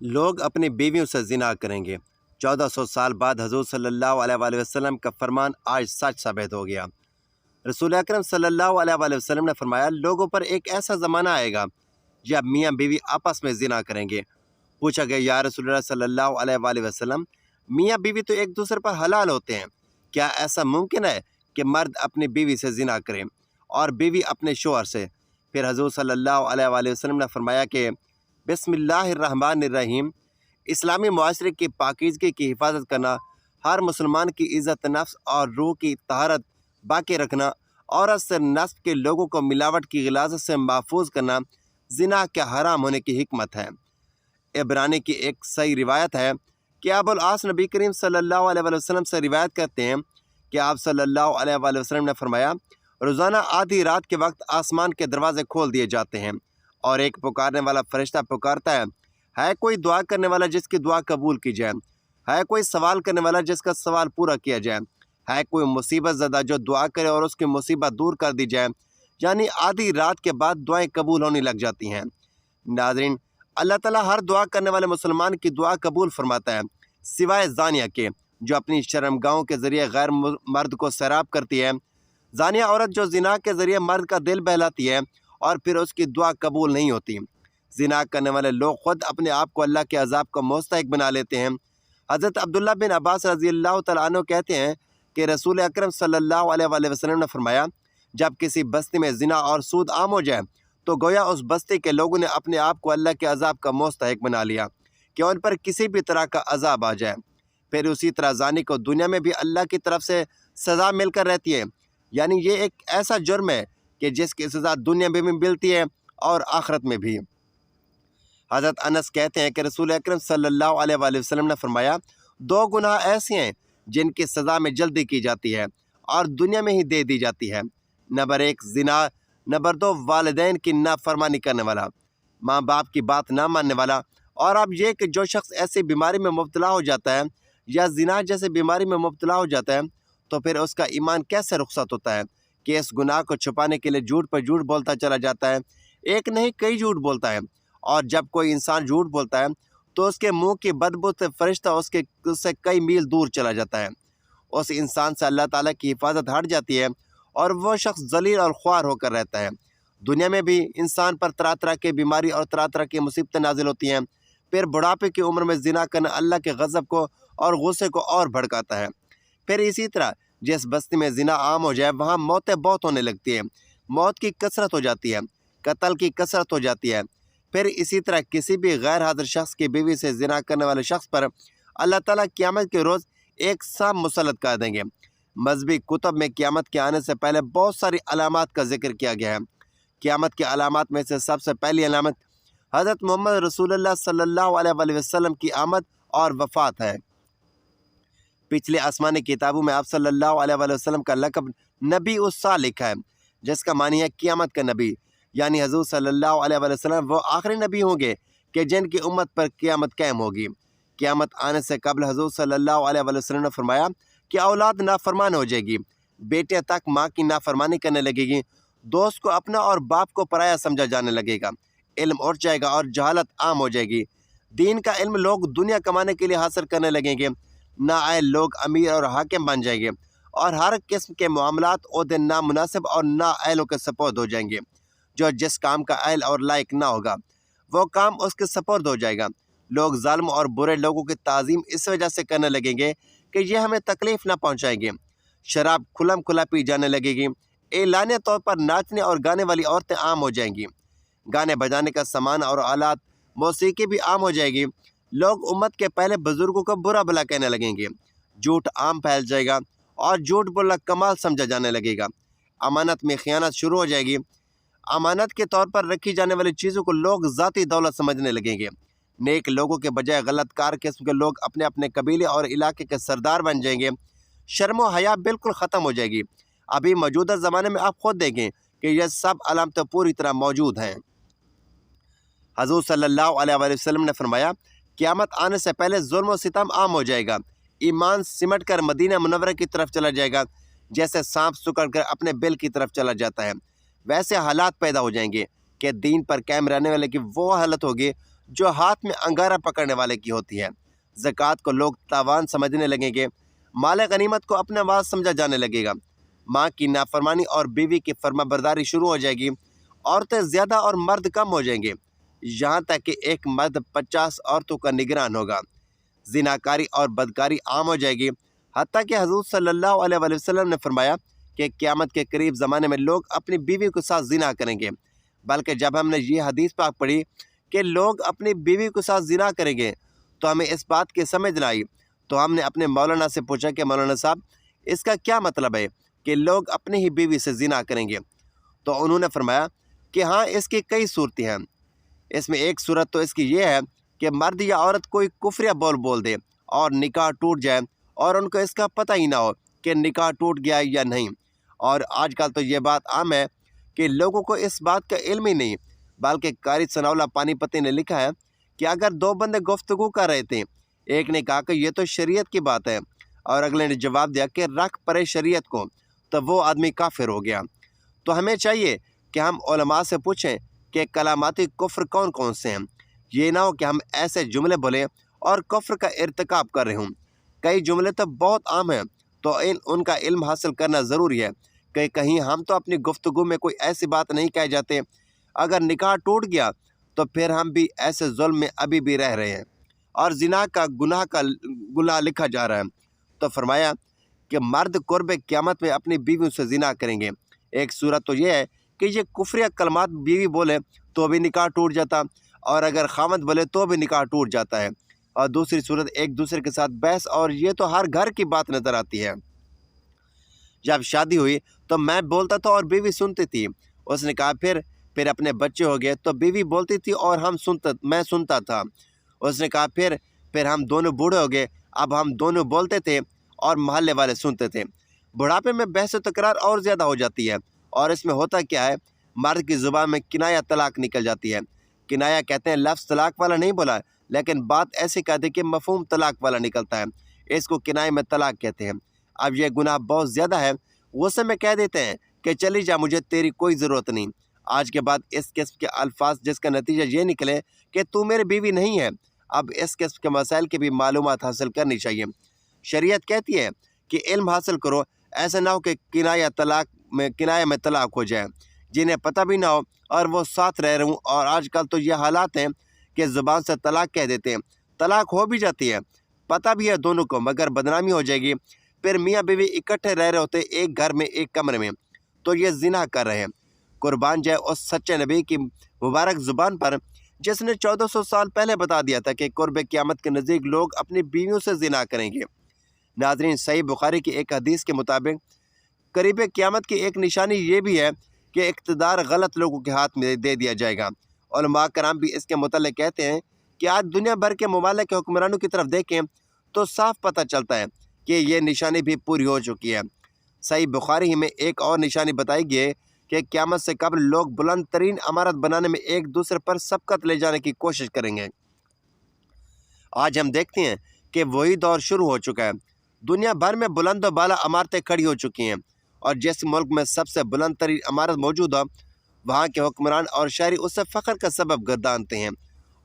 لوگ اپنی بیویوں سے زنا کریں گے۔ 1400 سال بعد حضور صلی اللہ علیہ وآلہ وسلم کا فرمان آج سچ ثابت ہو گیا۔ رسول اکرم صلی اللہ علیہ وآلہ وسلم نے فرمایا، لوگوں پر ایک ایسا زمانہ آئے گا جب میاں بیوی آپس میں زنا کریں گے۔ پوچھا گیا، یا رسول اللہ صلی اللہ علیہ وآلہ وسلم، میاں بیوی تو ایک دوسرے پر حلال ہوتے ہیں، کیا ایسا ممکن ہے کہ مرد اپنی بیوی سے زنا کریں اور بیوی اپنے شوہر سے؟ پھر حضور صلی اللہ علیہ وآلہ وسلم نے فرمایا کہ بسم اللہ الرحمن الرحیم، اسلامی معاشرے کی پاکیزگی کی حفاظت کرنا، ہر مسلمان کی عزت نفس اور روح کی طہارت باقی رکھنا، عورت سے نسب کے لوگوں کو ملاوٹ کی غلاظت سے محفوظ کرنا زنا کے حرام ہونے کی حکمت ہے۔ عبرانی کی ایک صحیح روایت ہے کہ ابو العاص نبی کریم صلی اللہ علیہ وآلہ وسلم سے روایت کرتے ہیں کہ آپ صلی اللہ علیہ وآلہ وسلم نے فرمایا، روزانہ آدھی رات کے وقت آسمان کے دروازے کھول دیے جاتے ہیں اور ایک پکارنے والا فرشتہ پکارتا ہے کوئی دعا کرنے والا جس کی دعا قبول کی جائے، ہے کوئی سوال کرنے والا جس کا سوال پورا کیا جائے، ہے کوئی مصیبت زدہ جو دعا کرے اور اس کی مصیبت دور کر دی جائے۔ یعنی آدھی رات کے بعد دعائیں قبول ہونے لگ جاتی ہیں۔ ناظرین، اللہ تعالیٰ ہر دعا کرنے والے مسلمان کی دعا قبول فرماتا ہے، سوائے زانیہ کے جو اپنی شرمگاہوں کے ذریعے غیر مرد کو سیراب کرتی ہے۔ زانیہ عورت جو زنا کے ذریعے مرد کا دل بہلاتی ہے اور پھر اس کی دعا قبول نہیں ہوتی۔ زنا کرنے والے لوگ خود اپنے آپ کو اللہ کے عذاب کا مستحق بنا لیتے ہیں۔ حضرت عبداللہ بن عباس رضی اللہ تعالیٰ عنہ کہتے ہیں کہ رسول اکرم صلی اللہ علیہ وآلہ وسلم نے فرمایا، جب کسی بستی میں زنا اور سود عام ہو جائے تو گویا اس بستی کے لوگوں نے اپنے آپ کو اللہ کے عذاب کا مستحق بنا لیا کہ ان پر کسی بھی طرح کا عذاب آ جائے۔ پھر اسی طرح زانی کو دنیا میں بھی اللہ کی طرف سے سزا مل کر رہتی ہے، یعنی یہ ایک ایسا جرم ہے کہ جس کی سزا دنیا میں بھی ملتی ہے اور آخرت میں بھی۔ حضرت انس کہتے ہیں کہ رسول اکرم صلی اللہ علیہ وآلہ وسلم نے فرمایا، دو گناہ ایسے ہیں جن کی سزا میں جلدی کی جاتی ہے اور دنیا میں ہی دے دی جاتی ہے۔ نمبر 1 زنا، نمبر 2 والدین کی نافرمانی کرنے والا، ماں باپ کی بات نہ ماننے والا۔ اور اب یہ کہ جو شخص ایسی بیماری میں مبتلا ہو جاتا ہے یا زنا جیسے بیماری میں مبتلا ہو جاتا ہے تو پھر اس کا ایمان کیسے رخصت ہوتا ہے کہ اس گناہ کو چھپانے کے لیے جھوٹ پر جھوٹ بولتا چلا جاتا ہے، ایک نہیں کئی جھوٹ بولتا ہے۔ اور جب کوئی انسان جھوٹ بولتا ہے تو اس کے منہ کی بدبو سے فرشتہ اس سے کئی میل دور چلا جاتا ہے۔ اس انسان سے اللہ تعالیٰ کی حفاظت ہٹ جاتی ہے اور وہ شخص ذلیل اور خوار ہو کر رہتا ہے۔ دنیا میں بھی انسان پر طرح طرح کی بیماری اور طرح طرح کی مصیبتیں نازل ہوتی ہیں۔ پھر بڑھاپے کی عمر میں زنا کرنا اللہ کے غضب کو اور غصے کو اور بھڑکاتا ہے۔ پھر اسی طرح جس بستی میں زنا عام ہو جائے وہاں موتیں بہت ہونے لگتی ہیں، موت کی کثرت ہو جاتی ہے، قتل کی کثرت ہو جاتی ہے۔ پھر اسی طرح کسی بھی غیر حاضر شخص کی بیوی سے زنا کرنے والے شخص پر اللہ تعالیٰ قیامت کے روز ایک سام مسلط کر دیں گے۔ مذہبی کتب میں قیامت کے آنے سے پہلے بہت ساری علامات کا ذکر کیا گیا ہے۔ قیامت کی علامات میں سے سب سے پہلی علامت حضرت محمد رسول اللہ صلی اللہ علیہ وآلہ وسلم کی آمد اور وفات ہے۔ پچھلے آسمانی کتابوں میں آپ صلی اللہ علیہ وآلہ وسلم کا لقب نبی الساعہ لکھا ہے، جس کا معنی ہے قیامت کا نبی، یعنی حضور صلی اللہ علیہ وآلہ وسلم وہ آخری نبی ہوں گے کہ جن کی امت پر قیامت قائم ہوگی۔ قیامت آنے سے قبل حضور صلی اللہ علیہ وآلہ وسلم نے فرمایا کہ اولاد نافرمان ہو جائے گی، بیٹے تک ماں کی نافرمانی کرنے لگے گی، دوست کو اپنا اور باپ کو پرایا سمجھا جانے لگے گا، علم اٹھ جائے گا اور جہالت عام ہو جائے گی، دین کا علم لوگ دنیا کمانے کے لیے حاصل کرنے لگیں گے، نااہل لوگ امیر اور حاکم بن جائیں گے اور ہر قسم کے معاملات عہدے نامناسب اور نااہلوں کے سپرد ہو جائیں گے۔ جو جس کام کا اہل اور لائق نہ ہوگا وہ کام اس کے سپرد ہو جائے گا۔ لوگ ظالم اور برے لوگوں کی تعظیم اس وجہ سے کرنے لگیں گے کہ یہ ہمیں تکلیف نہ پہنچائیں گے۔ شراب کھلم کھلا پی جانے لگے گی، اعلانیہ طور پر ناچنے اور گانے والی عورتیں عام ہو جائیں گی، گانے بجانے کا سامان اور آلات موسیقی بھی عام ہو جائے گی، لوگ امت کے پہلے بزرگوں کو برا بھلا کہنے لگیں گے، جھوٹ عام پھیل جائے گا اور جھوٹ بولنا کمال سمجھا جانے لگے گا، امانت میں خیانت شروع ہو جائے گی، امانت کے طور پر رکھی جانے والی چیزوں کو لوگ ذاتی دولت سمجھنے لگیں گے، نیک لوگوں کے بجائے غلط کار قسم کے لوگ اپنے اپنے قبیلے اور علاقے کے سردار بن جائیں گے، شرم و حیا بالکل ختم ہو جائے گی۔ ابھی موجودہ زمانے میں آپ خود دیکھیں کہ یہ سب علامتیں پوری طرح موجود ہیں۔ حضور صلی اللہ علیہ وآلہ وسلم نے فرمایا، قیامت آنے سے پہلے ظلم و ستم عام ہو جائے گا، ایمان سمٹ کر مدینہ منورہ کی طرف چلا جائے گا، جیسے سانپ سکڑ کر اپنے بل کی طرف چلا جاتا ہے۔ ویسے حالات پیدا ہو جائیں گے کہ دین پر قائم رہنے والے کی وہ حالت ہوگی جو ہاتھ میں انگارہ پکڑنے والے کی ہوتی ہے۔ زکوٰۃ کو لوگ تاوان سمجھنے لگیں گے، مال غنیمت کو اپنا واز سمجھا جانے لگے گا، ماں کی نافرمانی اور بیوی کی فرما برداری شروع ہو جائے گی، عورتیں زیادہ اور مرد کم ہو جائیں گے، یہاں تک کہ ایک مرد 50 عورتوں کا نگران ہوگا۔ زناکاری اور بدکاری عام ہو جائے گی، حتیٰ کہ حضور صلی اللہ علیہ وآلہ وسلم نے فرمایا کہ قیامت کے قریب زمانے میں لوگ اپنی بیوی کے ساتھ زنا کریں گے۔ بلکہ جب ہم نے یہ حدیث پاک پڑھی کہ لوگ اپنی بیوی کے ساتھ زنا کریں گے تو ہمیں اس بات کی سمجھ نہ آئی، تو ہم نے اپنے مولانا سے پوچھا کہ مولانا صاحب اس کا کیا مطلب ہے کہ لوگ اپنی ہی بیوی سے زنا کریں گے؟ تو انہوں نے فرمایا کہ ہاں، اس کی کئی صورتیں ہیں۔ اس میں ایک صورت تو اس کی یہ ہے کہ مرد یا عورت کوئی کفریہ بول دے اور نکاح ٹوٹ جائے اور ان کو اس کا پتہ ہی نہ ہو کہ نکاح ٹوٹ گیا یا نہیں۔ اور آج کل تو یہ بات عام ہے کہ لوگوں کو اس بات کا علم ہی نہیں، بلکہ قاری ثناء اللہ پانی پتی نے لکھا ہے کہ اگر دو بندے گفتگو کر رہے تھے، ایک نے کہا کہ یہ تو شریعت کی بات ہے اور اگلے نے جواب دیا کہ رکھ پرے شریعت کو، تو وہ آدمی کافر ہو گیا۔ تو ہمیں چاہیے کہ ہم علماء سے پوچھیں کہ کلاماتی کفر کون کون سے ہیں، یہ نہ ہو کہ ہم ایسے جملے بولیں اور کفر کا ارتکاب کر رہے ہوں۔ کئی جملے تو بہت عام ہیں، تو ان کا علم حاصل کرنا ضروری ہے کہ کہیں ہم تو اپنی گفتگو میں کوئی ایسی بات نہیں کہہ جاتے، اگر نکاح ٹوٹ گیا تو پھر ہم بھی ایسے ظلم میں ابھی بھی رہ رہے ہیں اور زنا کا گناہ لکھا جا رہا ہے۔ تو فرمایا کہ مرد قرب قیامت میں اپنی بیویوں سے زنا کریں گے۔ ایک صورت تو یہ ہے کہ یہ کفریہ کلمات بیوی بولے تو بھی نکاح ٹوٹ جاتا، اور اگر خامد بولے تو بھی نکاح ٹوٹ جاتا ہے، اور دوسری صورت ایک دوسرے کے ساتھ بحث، اور یہ تو ہر گھر کی بات نظر آتی ہے۔ جب شادی ہوئی تو میں بولتا تھا اور بیوی سنتی تھی، اس نے کہا پھر اپنے بچے ہو گئے تو بیوی بولتی تھی اور میں سنتا تھا، اس نے کہا پھر ہم دونوں بوڑھے ہو گئے، اب ہم دونوں بولتے تھے اور محلے والے سنتے تھے۔ بڑھاپے میں بحث و تکرار اور زیادہ ہو جاتی ہے، اور اس میں ہوتا کیا ہے، مرد کی زبان میں کنایہ طلاق نکل جاتی ہے۔ کنایہ کہتے ہیں لفظ طلاق والا نہیں بولا، لیکن بات ایسی کہتے کہ مفہوم طلاق والا نکلتا ہے، اس کو کنایہ میں طلاق کہتے ہیں۔ اب یہ گناہ بہت زیادہ ہے، غصے میں کہہ دیتے ہیں کہ چلی جا، مجھے تیری کوئی ضرورت نہیں۔ آج کے بعد اس قسم کے الفاظ جس کا نتیجہ یہ نکلے کہ تو میری بیوی نہیں ہے، اب اس قسم کے مسائل کی بھی معلومات حاصل کرنی چاہیے۔ شریعت کہتی ہے کہ علم حاصل کرو، ایسا نہ ہو کہ کنایہ میں طلاق ہو جائے، جنہیں پتہ بھی نہ ہو اور وہ ساتھ رہ رہے ہوں۔ اور آج کل تو یہ حالات ہیں کہ زبان سے طلاق کہہ دیتے ہیں، طلاق ہو بھی جاتی ہے، پتہ بھی ہے دونوں کو، مگر بدنامی ہو جائے گی، پھر میاں بیوی اکٹھے رہ رہے ہوتے ایک گھر میں ایک کمرے میں، تو یہ زنا کر رہے ہیں۔ قربان جائے اس سچے نبی کی مبارک زبان پر جس نے 1400 سال پہلے بتا دیا تھا کہ قرب قیامت کے نزدیک لوگ اپنی بیویوں سے زنا کریں گے۔ ناظرین، صحیح بخاری کی ایک حدیث کے مطابق قریب قیامت کی ایک نشانی یہ بھی ہے کہ اقتدار غلط لوگوں کے ہاتھ میں دے دیا جائے گا۔ علماء کرام بھی اس کے متعلق کہتے ہیں کہ آج دنیا بھر کے ممالک کے حکمرانوں کی طرف دیکھیں تو صاف پتہ چلتا ہے کہ یہ نشانی بھی پوری ہو چکی ہے۔ صحیح بخاری ہی میں ایک اور نشانی بتائی گئی ہے کہ قیامت سے قبل لوگ بلند ترین عمارت بنانے میں ایک دوسرے پر سبقت لے جانے کی کوشش کریں گے۔ آج ہم دیکھتے ہیں کہ وہی دور شروع ہو چکا ہے۔ دنیا بھر میں بلند و بالا عمارتیں کھڑی ہو چکی ہیں، اور جس ملک میں سب سے بلند ترین عمارت موجود ہو، وہاں کے حکمران اور شہری اس سے فخر کا سبب گردانتے ہیں۔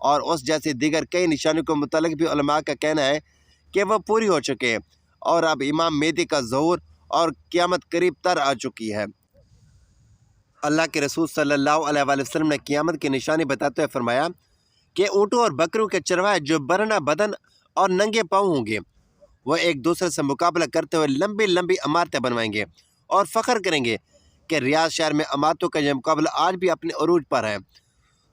اور اس جیسی دیگر کئی نشانیوں کے متعلق بھی علماء کا کہنا ہے کہ وہ پوری ہو چکے ہیں، اور اب امام مہدی کا ظہور اور قیامت قریب تر آ چکی ہے۔ اللہ کے رسول صلی اللہ علیہ وآلہ وسلم نے قیامت کی نشانی بتاتے ہوئے فرمایا کہ اونٹوں اور بکریوں کے چرواہے جو برہنہ بدن اور ننگے پاؤں ہوں گے، وہ ایک دوسرے سے مقابلہ کرتے ہوئے لمبی لمبی عمارتیں بنوائیں گے اور فخر کریں گے کہ ریاض شہر میں عمارتوں کا یہ مقابلہ آج بھی اپنے عروج پر ہے۔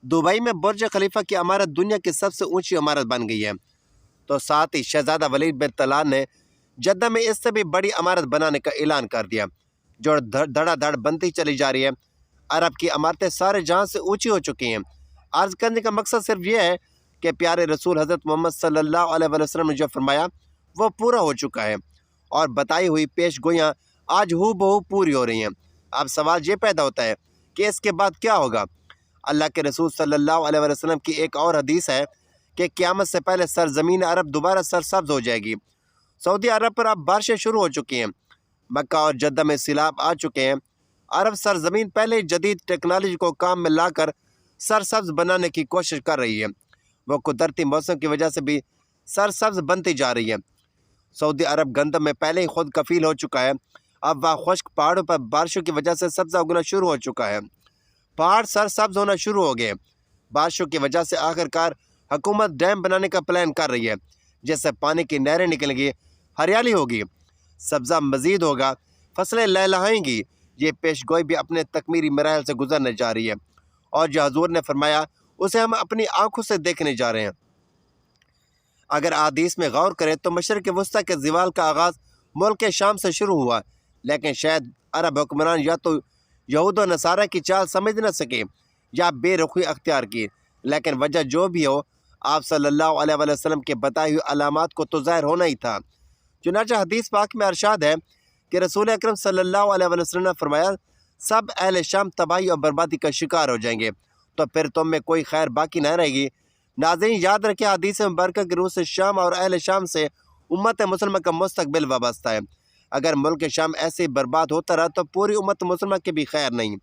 دبئی میں برج خلیفہ کی عمارت دنیا کی سب سے اونچی عمارت بن گئی ہے، تو ساتھ ہی شہزادہ ولید بن طلحہ نے جدہ میں اس سے بھی بڑی عمارت بنانے کا اعلان کر دیا، جو دھڑا دھڑ بنتی چلی جا رہی ہے۔ عرب کی عمارتیں سارے جہاں سے اونچی ہو چکی ہیں۔ عرض کرنے کا مقصد صرف یہ ہے کہ پیارے رسول حضرت محمد صلی اللہ علیہ وآلہ وسلم نے جو فرمایا وہ پورا ہو چکا ہے، اور بتائی ہوئی پیش گوئیاں آج ہو بہو پوری ہو رہی ہیں۔ اب سوال یہ پیدا ہوتا ہے کہ اس کے بعد کیا ہوگا؟ اللہ کے رسول صلی اللہ علیہ وآلہ وسلم کی ایک اور حدیث ہے کہ قیامت سے پہلے سرزمین عرب دوبارہ سرسبز ہو جائے گی۔ سعودی عرب پر اب بارشیں شروع ہو چکی ہیں، مکہ اور جدہ میں سیلاب آ چکے ہیں۔ عرب سرزمین پہلے جدید ٹیکنالوجی کو کام میں لا کر سرسبز بنانے کی کوشش کر رہی ہے۔ وہ قدرتی موسم کی وجہ سے بھی سرسبز بنتی جا رہی ہے۔ سعودی عرب گندم میں پہلے ہی خود کفیل ہو چکا ہے، اب وہ خشک پہاڑوں پر بارشوں کی وجہ سے سبزہ اگنا شروع ہو چکا ہے۔ پہاڑ سرسبز ہونا شروع ہو گئے۔ بارشوں کی وجہ سے آخرکار حکومت ڈیم بنانے کا پلان کر رہی ہے، جس سے پانی کی نہریں نکلیں گی، ہریالی ہوگی، سبزہ مزید ہوگا، فصلیں لہلہائیں گی۔ یہ پیش گوئی بھی اپنے تکمیلی مراحل سے گزرنے جا رہی ہے، اور جو حضور نے فرمایا اسے ہم اپنی آنکھوں سے دیکھنے جا رہے ہیں۔ اگر احادیث میں غور کریں تو مشرق وسطیٰ کے زوال کا آغاز ملک شام سے شروع ہوا، لیکن شاید عرب حکمران یا تو یہود و نصارہ کی چال سمجھ نہ سکے یا بے رخی اختیار کی، لیکن وجہ جو بھی ہو، آپ صلی اللہ علیہ وآلہ وسلم کے بتائی ہوئی علامات کو تو ظاہر ہونا ہی تھا۔ چنانچہ حدیث پاک میں ارشاد ہے کہ رسول اکرم صلی اللہ علیہ وآلہ وسلم نے فرمایا، سب اہل شام تباہی اور بربادی کا شکار ہو جائیں گے، تو پھر تم میں کوئی خیر باقی نہ رہے گی۔ ناظرین، یاد رکھیں حدیث مبارکہ کی روح سے شام اور اہل شام سے امت مسلمہ کا مستقبل وابستہ ہے۔ اگر ملک شام ایسے ہی برباد ہوتا رہا تو پوری امت مسلمہ کی بھی خیر نہیں۔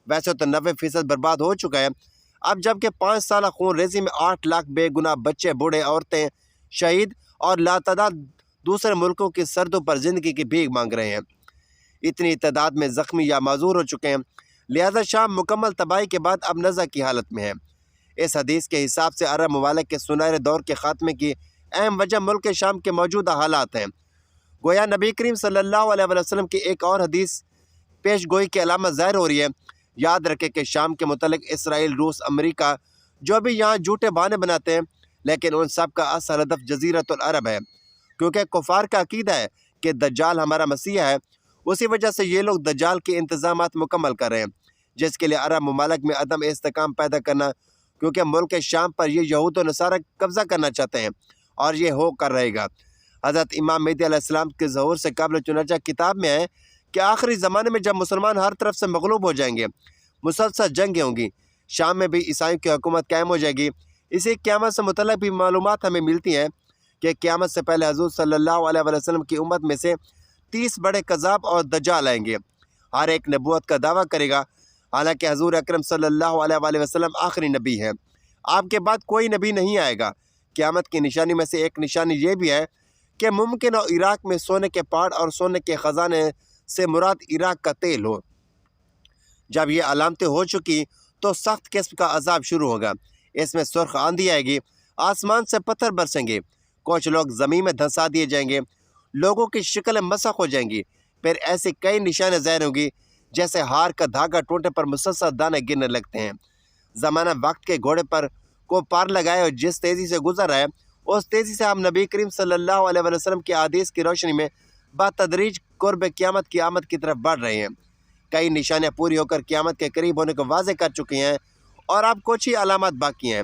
ویسے تو 90% برباد ہو چکا ہے، اب جبکہ 5 سالہ خون ریزی میں 8 لاکھ بے گناہ بچے، بوڑھے، عورتیں شہید اور لاتعداد دوسرے ملکوں کی سردوں پر زندگی کی بھیک مانگ رہے ہیں۔ اتنی تعداد میں زخمی یا معذور ہو چکے ہیں، لہذا شام مکمل تباہی کے بعد اب نزع کی حالت میں ہے۔ اس حدیث کے حساب سے عرب ممالک کے سنہرے دور کے خاتمے کی اہم وجہ ملک شام کے موجودہ حالات ہیں۔ گویا نبی کریم صلی اللہ علیہ وسلم کی ایک اور حدیث پیش گوئی کی علامت ظاہر ہو رہی ہے۔ یاد رکھیں کہ شام کے متعلق اسرائیل، روس، امریکہ جو بھی یہاں جھوٹے بہانے بناتے ہیں، لیکن ان سب کا اصل ہدف جزیرۃ العرب ہے، کیونکہ کفار کا عقیدہ ہے کہ دجال ہمارا مسیح ہے۔ اسی وجہ سے یہ لوگ دجال کے انتظامات مکمل کر رہے ہیں، جس کے لیے عرب ممالک میں عدم استحکام پیدا کرنا، کیونکہ ملک شام پر یہ یہود و نصارہ قبضہ کرنا چاہتے ہیں، اور یہ ہو کر رہے گا۔ حضرت امام مہدی علیہ السلام کے ظہور سے قبل چنانچہ کتاب میں ہے کہ آخری زمانے میں جب مسلمان ہر طرف سے مغلوب ہو جائیں گے، مسلسل جنگیں ہوں گی، شام میں بھی عیسائیوں کی حکومت قائم ہو جائے گی۔ اسی قیامت سے متعلق بھی معلومات ہمیں ملتی ہیں کہ قیامت سے پہلے حضور صلی اللہ علیہ وسلم کی امت میں سے 30 بڑے کذاب اور دجال آئیں گے، ہر ایک نبوت کا دعویٰ کرے گا، حالانکہ حضور اکرم صلی اللہ علیہ وسلم آخری نبی ہے، آپ کے بعد کوئی نبی نہیں آئے گا۔ قیامت کی نشانی میں سے ایک نشانی یہ بھی ہے کہ ممکن ہو عراق میں سونے کے پہاڑ اور سونے کے خزانے سے مراد عراق کا تیل ہو۔ جب یہ علامتیں ہو چکی تو سخت قسم کا عذاب شروع ہوگا۔ اس میں سرخ آندھی آئے گی، آسمان سے پتھر برسیں گے، کچھ لوگ زمین میں دھنسا دیے جائیں گے، لوگوں کی شکلیں مسخ ہو جائیں گی، پھر ایسی کئی نشانیں ظاہر ہوں گی جیسے ہار کا دھاگا ٹوٹنے پر مسلسل دانے گرنے لگتے ہیں۔ زمانہ وقت کے گھوڑے پر کو پار لگائے اور جس تیزی سے گزر رہا ہے، اس تیزی سے ہم نبی کریم صلی اللہ علیہ وسلم کی احادیث کی روشنی میں بتدریج قرب قیامت کی آمد کی طرف بڑھ رہے ہیں۔ کئی نشانیاں پوری ہو کر قیامت کے قریب ہونے کو واضح کر چکی ہیں، اور اب کچھ ہی علامات باقی ہیں۔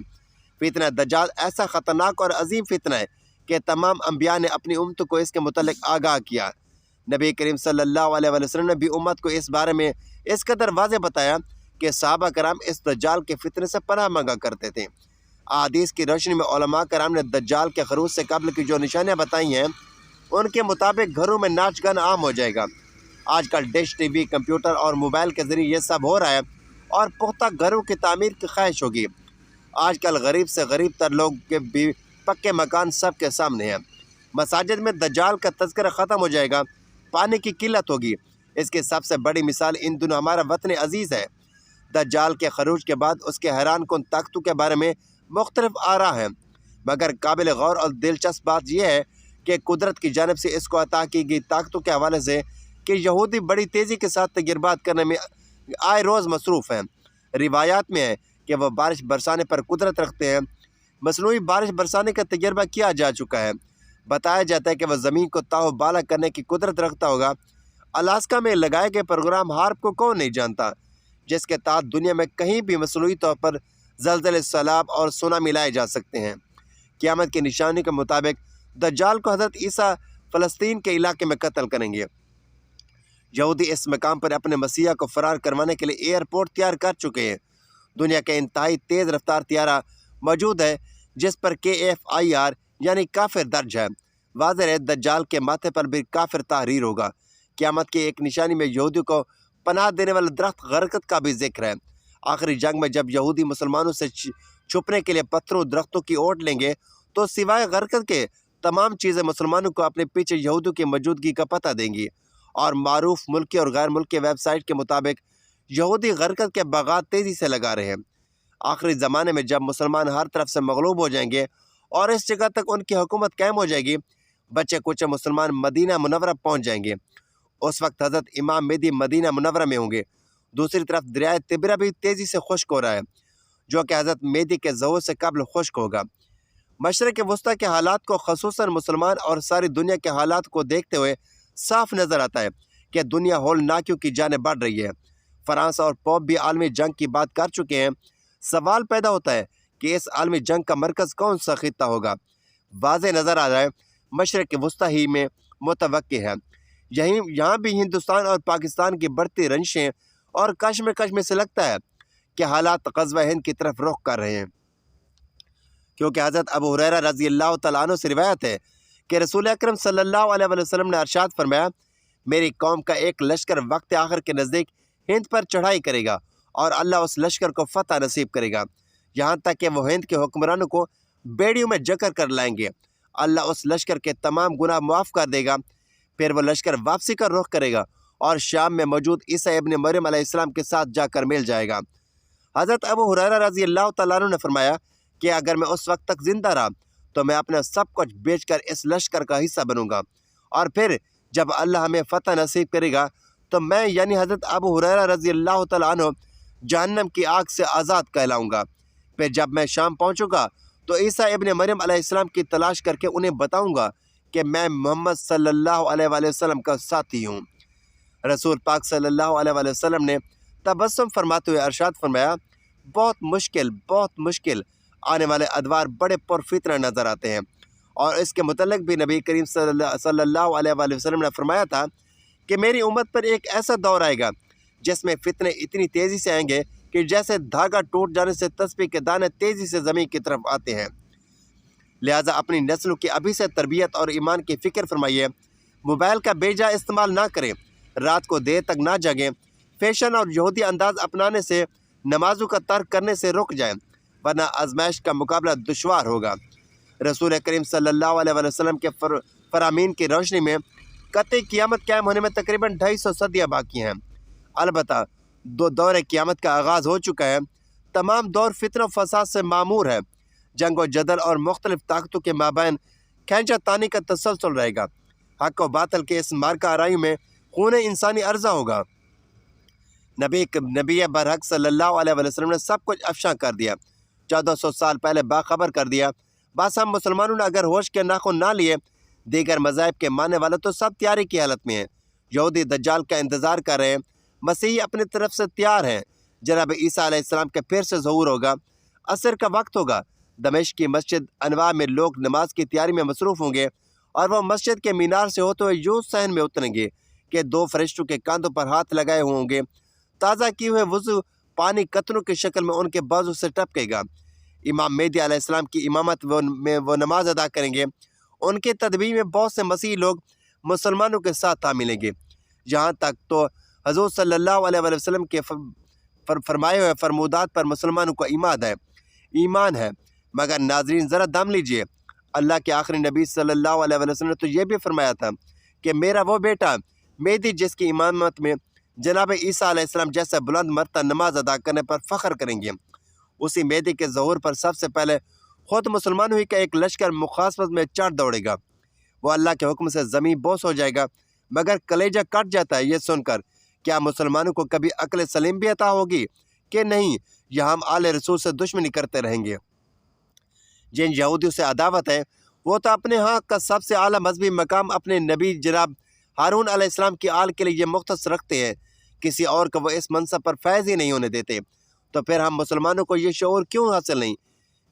فتنہ دجال ایسا خطرناک اور عظیم فتنہ ہے کہ تمام انبیاء نے اپنی امت کو اس کے متعلق آگاہ کیا۔ نبی کریم صلی اللہ علیہ وسلم نے بھی امت کو اس بارے میں اس قدر واضح بتایا کہ صحابہ کرام اس دجال کے فتنے سے پناہ مانگا کرتے تھے۔ احادیث کی روشنی میں علماء کرام نے دجال کے خروج سے قبل کی جو نشانیاں بتائی ہیں، ان کے مطابق گھروں میں ناچ گانا عام ہو جائے گا۔ آج کل ڈش، ٹی وی، کمپیوٹر اور موبائل کے ذریعے یہ سب ہو رہا ہے، اور پختہ گھروں کی تعمیر کی خواہش ہوگی۔ آج کل غریب سے غریب تر لوگ کے بھی پکے مکان سب کے سامنے ہیں۔ مساجد میں دجال کا تذکرہ ختم ہو جائے گا، پانی کی قلت ہوگی۔ اس کی سب سے بڑی مثال ان دنوں ہمارا وطن عزیز ہے۔ دجال کے خروج کے بعد اس کے حیران کن طاقتوں کے بارے میں مختلف آراء ہیں، مگر قابل غور اور دلچسپ بات یہ ہے کہ قدرت کی جانب سے اس کو عطا کی گئی طاقتوں کے حوالے سے کہ یہودی بڑی تیزی کے ساتھ تجربات کرنے میں آئے روز مصروف ہیں۔ روایات میں ہے کہ وہ بارش برسانے پر قدرت رکھتے ہیں۔ مصنوعی بارش برسانے کا تجربہ کیا جا چکا ہے۔ بتایا جاتا ہے کہ وہ زمین کو تاہو بالا کرنے کی قدرت رکھتا ہوگا۔ الاسکا میں لگائے گئے پروگرام ہارپ کو کون نہیں جانتا، جس کے تحت دنیا میں کہیں بھی مصنوعی طور پر زلزلے، سیلاب اور سونامی لائے جا سکتے ہیں۔ قیامت کی نشانی کے مطابق دجال کو حضرت عیسیٰ فلسطین کے علاقے میں قتل کریں گے۔ یہودی اس مقام پر اپنے مسیح کو فرار کروانے کے لیے ایئرپورٹ تیار کر چکے ہیں۔ دنیا کا انتہائی تیز رفتار طیارہ موجود ہے جس پر KFIR یعنی کافر درج ہے۔ واضح ہے دجال کے ماتھے پر بھی کافر تحریر ہوگا۔ قیامت کی ایک نشانی میں یہودیوں کو پناہ دینے والا درخت غرقت کا بھی ذکر ہے۔ آخری جنگ میں جب یہودی مسلمانوں سے چھپنے کے لیے پتھروں درختوں کی اوٹ لیں گے تو سوائے غرقت کے تمام چیزیں مسلمانوں کو اپنے پیچھے یہودیوں کی موجودگی کا پتہ دیں گی۔ اور معروف ملکی اور غیر ملکی ویب سائٹ کے مطابق یہودی غرقت کے باغات تیزی سے لگا رہے ہیں۔ آخری زمانے میں جب مسلمان ہر طرف سے مغلوب ہو جائیں گے اور اس جگہ تک ان کی حکومت قائم ہو جائے گی، بچے کچے مسلمان مدینہ منورہ پہنچ جائیں گے۔ اس وقت حضرت امام مہدی مدینہ منورہ میں ہوں گے۔ دوسری طرف دریائے تبرہ بھی تیزی سے خشک ہو رہا ہے، جو کہ حضرت مہدی کے ظہور سے قبل خشک ہوگا۔ مشرق وسطیٰ کے حالات کو، خصوصاً مسلمان اور ساری دنیا کے حالات کو دیکھتے ہوئے صاف نظر آتا ہے کہ دنیا ہولناکیوں کی جانب بڑھ رہی ہے۔ فرانس اور پوپ بھی عالمی جنگ کی بات کر چکے ہیں۔ سوال پیدا ہوتا ہے کہ اس عالمی جنگ کا مرکز کون سا خطہ ہوگا؟ واضح نظر آ رہا ہے مشرق وسطیٰ ہی میں متوقع ہے۔ یہاں بھی ہندوستان اور پاکستان کی بڑھتی رنجشیں اور کشمکش میں سے لگتا ہے کہ حالات غزوہ ہند کی طرف رخ کر رہے ہیں، کیونکہ حضرت ابو ہریرہ رضی اللہ تعالیٰ عنہ سے روایت ہے کہ رسول اکرم صلی اللہ علیہ وسلم نے ارشاد فرمایا، میری قوم کا ایک لشکر وقت آخر کے نزدیک ہند پر چڑھائی کرے گا اور اللہ اس لشکر کو فتح نصیب کرے گا، یہاں تک کہ وہ ہند کے حکمرانوں کو بیڑیوں میں جکڑ کر لائیں گے۔ اللہ اس لشکر کے تمام گناہ معاف کر دے گا۔ پھر وہ لشکر واپسی کا رخ کرے گا اور شام میں موجود عیسیٰ ابن مریم علیہ السلام کے ساتھ جا کر مل جائے گا۔ حضرت ابو ہریرہ رضی اللہ تعالیٰ عنہ نے فرمایا کہ اگر میں اس وقت تک زندہ رہا تو میں اپنا سب کچھ بیچ کر اس لشکر کا حصہ بنوں گا، اور پھر جب اللہ ہمیں فتح نصیب کرے گا تو میں یعنی حضرت ابو ہریرہ رضی اللہ تعالیٰ عنہ جہنم کی آگ سے آزاد کہلاؤں گا۔ پھر جب میں شام پہنچوں گا تو عیسیٰ ابن مریم علیہ السلام کی تلاش کر کے انہیں بتاؤں گا کہ میں محمد صلی اللہ علیہ وآلہ وسلم کا ساتھی ہوں۔ رسول پاک صلی اللہ علیہ وآلہ وسلم نے تبسم فرماتے ہوئے ارشاد فرمایا، بہت مشکل آنے والے ادوار بڑے پرفتنہ نظر آتے ہیں، اور اس کے متعلق بھی نبی کریم صلی اللہ علیہ وآلہ وسلم نے فرمایا تھا کہ میری امت پر ایک ایسا دور آئے گا جس میں فتنے اتنی تیزی سے آئیں گے کہ جیسے دھاگا ٹوٹ جانے سے تسبیح کے دانے تیزی سے زمین کی طرف آتے ہیں۔ لہٰذا اپنی نسلوں کی ابھی سے تربیت اور ایمان کی فکر فرمائیے۔ موبائل کا بے جا استعمال نہ کریں، رات کو دیر تک نہ جگیں، فیشن اور یہودی انداز اپنانے سے، نمازوں کا ترک کرنے سے رک جائیں، ورنہ آزمائش کا مقابلہ دشوار ہوگا۔ رسول کریم صلی اللہ علیہ وسلم کے فرامین کی روشنی میں قطعی قیامت قائم ہونے میں تقریباً 250 صدیاں باقی ہیں۔ البتہ دور قیامت کا آغاز ہو چکا ہے۔ تمام دور فتنہ و فساد سے معمور ہے۔ جنگ و جدل اور مختلف طاقتوں کے مابین کھینچا تانی کا تسلسل رہے گا۔ حق و باطل کے اس مارکہ آرائی میں خون انسانی عرضہ ہوگا۔ نبی برحق صلی اللہ علیہ وسلم نے سب کچھ افشاں کر دیا، 1400 سال پہلے باخبر کر دیا۔ بس ہم مسلمانوں نے اگر ہوش کے ناخن نہ لیے، دیگر مذاہب کے ماننے والے تو سب تیاری کی حالت میں ہیں۔ یہودی دجال کا انتظار کر رہے ہیں، مسیحی اپنی طرف سے تیار ہیں۔ جناب عیسیٰ علیہ السلام کے پھر سے ظہور ہوگا، عصر کا وقت ہوگا۔ دمشق کی مسجد انواع میں لوگ نماز کی تیاری میں مصروف ہوں گے، اور وہ مسجد کے مینار سے ہوتے ہوئے یوں صحن میں اتریں گے کہ 2 فرشتوں کے کاندھوں پر ہاتھ لگائے ہوئے ہوں گے۔ تازہ کیے ہوئے وضو پانی قطروں کی شکل میں ان کے بازو سے ٹپکے گا۔ امام مہدی علیہ السلام کی امامت میں وہ نماز ادا کریں گے۔ ان کے تدبیر میں بہت سے مسیحی لوگ مسلمانوں کے ساتھ ملیں گے۔ یہاں تک تو حضور صلی اللہ علیہ وسلم کے فرمائے ہوئے فرمودات پر مسلمانوں کو ایمان ہے۔ مگر ناظرین ذرا دم لیجئے، اللہ کے آخری نبی صلی اللہ علیہ وسلم نے تو یہ بھی فرمایا تھا کہ میرا وہ بیٹا مہدی جس کی امامت میں جناب عیسیٰ علیہ السلام جیسے بلند مرتبہ نماز ادا کرنے پر فخر کریں گے، اسی مہدی کے ظہور پر سب سے پہلے خود مسلمانوں ہی کا ایک لشکر مخاصمت میں چڑھ دوڑے گا۔ وہ اللہ کے حکم سے زمین بوس ہو جائے گا، مگر کلیجہ کٹ جاتا ہے یہ سن کر، کیا مسلمانوں کو کبھی عقل سلیم بھی عطا ہوگی کہ نہیں، یا ہم آل رسول سے دشمنی کرتے رہیں گے؟ جن یہودیوں سے عداوت ہے، وہ تو اپنے ہاں کا سب سے اعلیٰ مذہبی مقام اپنے نبی جناب ہارون علیہ السلام کی آل کے لیے یہ مختص رکھتے ہیں، کسی اور کو وہ اس منصب پر فیض ہی نہیں ہونے دیتے۔ تو پھر ہم مسلمانوں کو یہ شعور کیوں حاصل نہیں،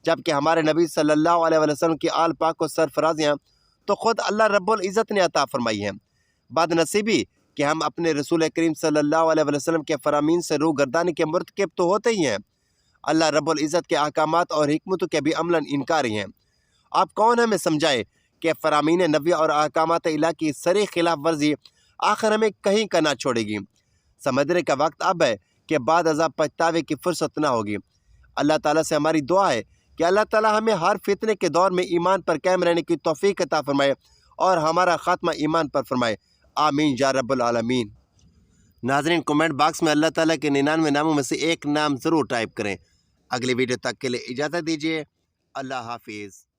جبکہ ہمارے نبی صلی اللہ علیہ وسلم کی آل پاک کو سرفرازیاں تو خود اللہ رب العزت نے عطا فرمائی ہیں۔ بد نصیبی کہ ہم اپنے رسول کریم صلی اللہ علیہ وسلم کے فرامین سے روگردانی کے مرتکب تو ہوتے ہی ہیں، اللہ رب العزت کے احکامات اور حکمتوں کے بھی عملاً انکاری ہیں۔ آپ کون ہمیں سمجھائے کہ فرامین نبی اور احکامات الہی کی صریح خلاف ورزی آخر ہمیں کہیں کا نہ چھوڑے گی۔ سمجھنے کا وقت اب ہے کہ بعد ازاں پچھتاوے کی فرصت نہ ہوگی۔ اللہ تعالیٰ سے ہماری دعا ہے کہ اللہ تعالیٰ ہمیں ہر فتنے کے دور میں ایمان پر قائم رہنے کی توفیق عطا فرمائے اور ہمارا خاتمہ ایمان پر فرمائے، آمین یا رب العالمین۔ ناظرین، کومنٹ باکس میں اللہ تعالیٰ کے 99 ناموں میں سے ایک نام ضرور ٹائپ کریں۔ اگلی ویڈیو تک کے لیے اجازت دیجیے، اللہ حافظ۔